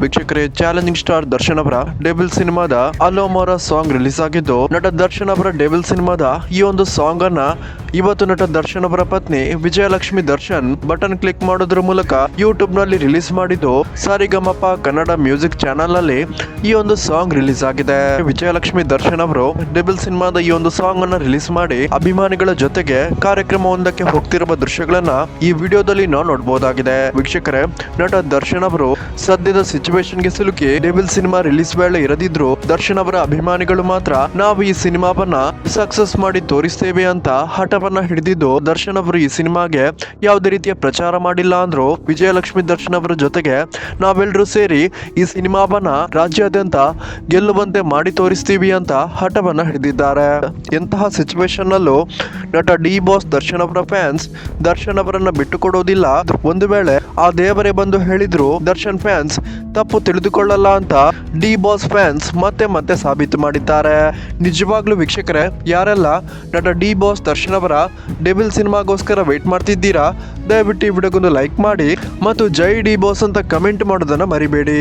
ವೀಕ್ಷಕರೇ, challenging star Darshan ಅವರ devil ಸಿನಿಮಾದ ಅಲೋಮೋರ ಸಾಂಗ್ ರಿಲೀಸ್ ಆಗಿದ್ದು, ನಟ ದರ್ಶನ್ ಅವರ ಡೆವಿಲ್ ಸಿನಿಮಾದ ಈ ಒಂದು ಸಾಂಗ್ ಅನ್ನ ಇವತ್ತು ನಟ ದರ್ಶನ್ ಅವರ ಪತ್ನಿ ವಿಜಯಲಕ್ಷ್ಮಿ ದರ್ಶನ್ ಬಟನ್ ಕ್ಲಿಕ್ ಮಾಡೋದ್ರ ಮೂಲಕ ಯೂಟ್ಯೂಬ್ ನಲ್ಲಿ ರಿಲೀಸ್ ಮಾಡಿದ್ದು, ಸಾರಿಗಮಪ ಕನ್ನಡ ಮ್ಯೂಸಿಕ್ ಚಾನೆಲ್ ನಲ್ಲಿ ಈ ಒಂದು ಸಾಂಗ್ ರಿಲೀಸ್ ಆಗಿದೆ. ವಿಜಯಲಕ್ಷ್ಮಿ ದರ್ಶನ್ ಅವರು ಡೆವಿಲ್ ಸಿನಿಮಾದ ಈ ಒಂದು ಸಾಂಗ್ ಅನ್ನ ರಿಲೀಸ್ ಮಾಡಿ ಅಭಿಮಾನಿಗಳ ಜೊತೆಗೆ ಕಾರ್ಯಕ್ರಮವೊಂದಕ್ಕೆ ಹೋಗ್ತಿರುವ ದೃಶ್ಯಗಳನ್ನ ಈ ವಿಡಿಯೋದಲ್ಲಿ ನಾವು ನೋಡಬಹುದಾಗಿದೆ. ವೀಕ್ಷಕರೇ, ನಟ ದರ್ಶನ್ ಅವರು ಸದ್ಯದ ಸಿಚುವೇಶನ್ ಗೆ ಸಿಲುಕಿ ಡೆವಿಲ್ ಸಿನಿಮಾ ರಿಲೀಸ್ ವೇಳೆ ಇರದಿದ್ರು ದರ್ಶನ್ ಅವರ ಅಭಿಮಾನಿಗಳು ಮಾತ್ರ ನಾವು ಈ ಸಿನಿಮಾವನ್ನ ಸಕ್ಸಸ್ ಮಾಡಿ ತೋರಿಸ್ತೇವೆ ಅಂತ ಹಠವನ್ನ ಹಿಡಿದಿದ್ದು, ದರ್ಶನ್ ಅವರು ಈ ಸಿನಿಮಾಗೆ ಯಾವುದೇ ರೀತಿಯ ಪ್ರಚಾರ ಮಾಡಿಲ್ಲ ಅಂದ್ರು. ವಿಜಯಲಕ್ಷ್ಮಿ ದರ್ಶನ್ ಅವರ ಜೊತೆಗೆ ನಾವೆಲ್ಲರೂ ಸೇರಿ ಈ ಸಿನಿಮಾವನ್ನ ರಾಜ್ಯಾದ್ಯಂತ ಗೆಲ್ಲುವಂತೆ ಮಾಡಿ ತೋರಿಸ್ತೀವಿ ಅಂತ ಹಠವನ್ನ ಹಿಡಿದಿದ್ದಾರೆ. ಎಂತಹ ಸಿಚುವೇಶನ್ ನಲ್ಲೂ ನಟ ಡಿ ಬಾಸ್ ದರ್ಶನ್ ಅವರ ಫ್ಯಾನ್ಸ್ ದರ್ಶನ್ ಅವರನ್ನ ಬಿಟ್ಟು ಕೊಡೋದಿಲ್ಲ. ಒಂದು ವೇಳೆ ಆ ದೇವರೇ ಬಂದು ಹೇಳಿದ್ರು ದರ್ಶನ್ ಫ್ಯಾನ್ಸ್ ತಪ್ಪು ತಿಳಿದುಕೊಳ್ಳಲ್ಲ ಅಂತ ಡಿ ಬಾಸ್ ಫ್ಯಾನ್ಸ್ ಮತ್ತೆ ಮತ್ತೆ ಸಾಬೀತು ಮಾಡಿದ್ದಾರೆ. ನಿಜವಾಗ್ಲೂ ವೀಕ್ಷಕರೇ, ಯಾರೆಲ್ಲ ನಟ ಡಿ ಬಾಸ್ ದರ್ಶನ್ ಅವರ ಡೆವಿಲ್ ಸಿನಿಮಾಗೋಸ್ಕರ ವೇಟ್ ಮಾಡ್ತಿದ್ದೀರಾ, ದಯವಿಟ್ಟು ಈ ವಿಡಿಯೋಗೊಂದು ಲೈಕ್ ಮಾಡಿ ಮತ್ತು ಜೈ ಡಿ ಬಾಸ್ ಅಂತ ಕಮೆಂಟ್ ಮಾಡೋದನ್ನ ಮರಿಬೇಡಿ.